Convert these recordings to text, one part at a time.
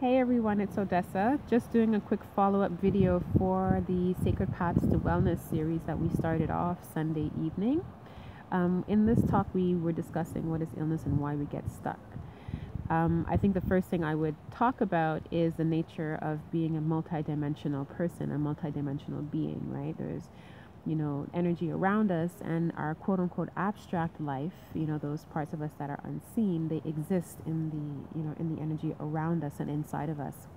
Hey everyone, it's Odessa. Just doing a quick follow-up video for the Sacred Paths to Wellness series that we started off Sunday evening. In this talk, we were discussing what is illness and why we get stuck. I think the first thing I would talk about is the nature of being a multidimensional person, a multidimensional being, right? There's energy around us, and our quote-unquote abstract life, those parts of us that are unseen, they exist in the energy around us and inside of us.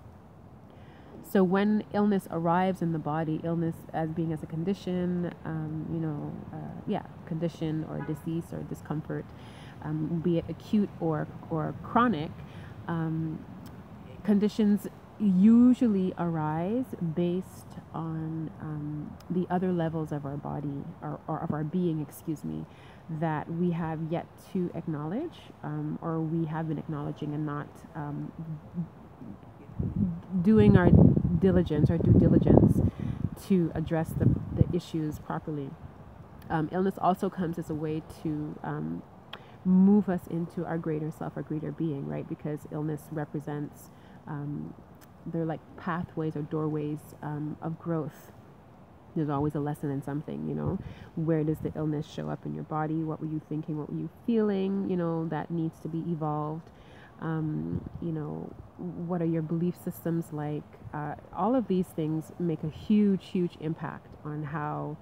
So when illness arrives in the body, illness as being as a condition, condition or disease or discomfort, be it acute or chronic, conditions usually arise based on the other levels of our body or of our being, that we have yet to acknowledge, or we have been acknowledging and not doing our diligence or due diligence to address the issues properly. Illness also comes as a way to move us into our greater self, our greater being, right? Because illness represents they're like pathways or doorways of growth. There's always a lesson in something, Where does the illness show up in your body? What were you thinking? What were you feeling? That needs to be evolved. What are your belief systems like? All of these things make a huge, huge impact on how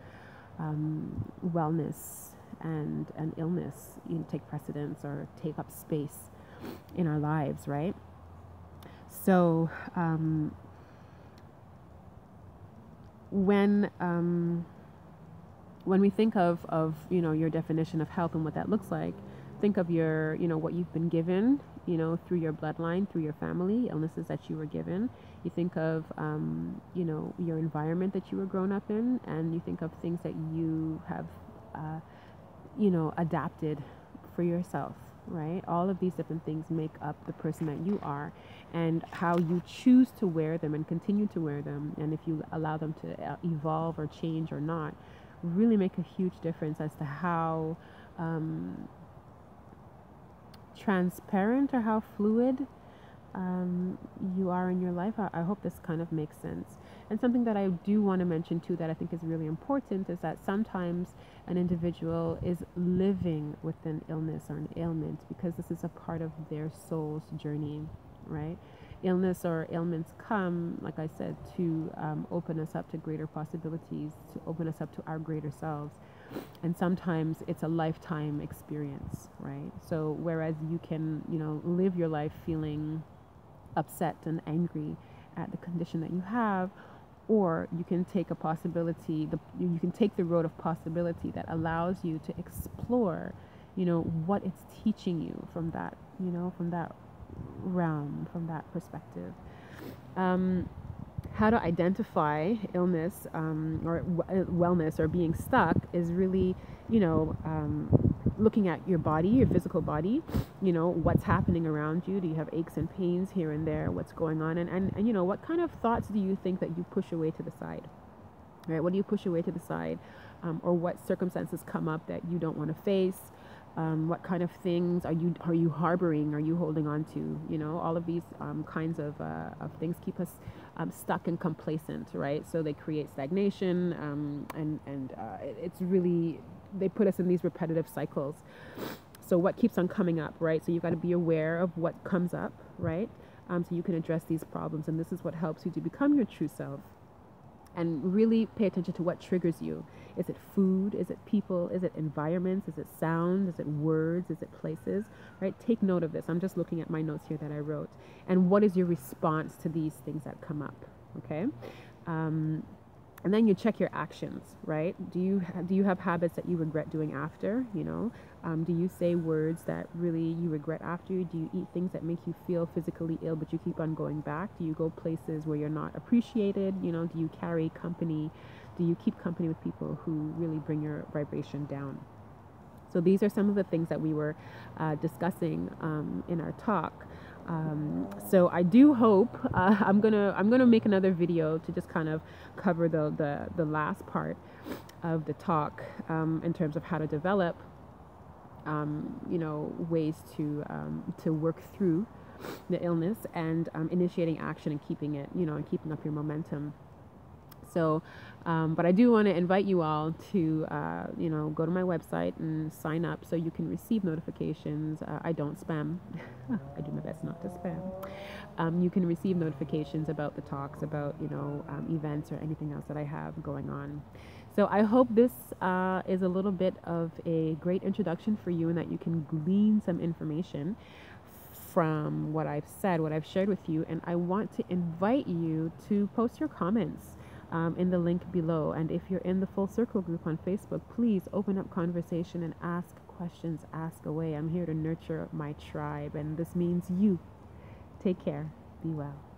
wellness and illness take precedence or take up space in our lives, right? So when we think of your definition of health and what that looks like, think of your what you've been given through your bloodline, through your family, illnesses that you were given. You think of your environment that you were grown up in, and you think of things that you have adapted for yourself. Right? All of these different things make up the person that you are, and how you choose to wear them and continue to wear them, and if you allow them to evolve or change or not, really make a huge difference as to how transparent or how fluid you are in your life. I hope this kind of makes sense. And something that I do want to mention too that I think is really important is that sometimes an individual is living with an illness or an ailment because this is a part of their soul's journey, right? Illness or ailments come, like I said, to open us up to greater possibilities, to open us up to our greater selves. And sometimes it's a lifetime experience, right? So whereas you can, live your life feeling upset and angry at the condition that you have, or you can take a possibility, you can take the road of possibility that allows you to explore, what it's teaching you from that, from that realm, from that perspective. How to identify illness or wellness or being stuck is really, looking at your body, your physical body, what's happening around you. Do you have aches and pains here and there? What's going on? And what kind of thoughts do you think that you push away to the side? Right? What do you push away to the side? Or what circumstances come up that you don't want to face? What kind of things are you harboring? Are you holding on to? All of these kinds of things keep us stuck and complacent, right? So they create stagnation, and it's really, they put us in these repetitive cycles. So what keeps on coming up, right? So you've got to be aware of what comes up, right? So you can address these problems, and this is what helps you to become your true self. And really pay attention to what triggers you. Is it food? Is it people? Is it environments? Is it sound? Is it words? Is it places? Right? Take note of this. I'm just looking at my notes here that I wrote. And what is your response to these things that come up? Okay? And then you check your actions, right? Do you have habits that you regret doing after? Do you say words that really you regret after? Do you eat things that make you feel physically ill, but you keep on going back? Do you go places where you're not appreciated? Do you carry company? Do you keep company with people who really bring your vibration down? So these are some of the things that we were discussing in our talk. So I do hope I'm gonna make another video to just kind of cover the last part of the talk in terms of how to develop ways to work through the illness, and initiating action and keeping it, and keeping up your momentum. So, but I do want to invite you all to, go to my website and sign up so you can receive notifications. I don't spam. I do my best not to spam. You can receive notifications about the talks, about, events or anything else that I have going on. So I hope this is a little bit of a great introduction for you, and that you can glean some information from what I've said, what I've shared with you. And I want to invite you to post your comments in the link below. And if you're in the Full Circle group on Facebook, please open up conversation and ask questions, ask away. I'm here to nurture my tribe, and this means you. Take care. Be well.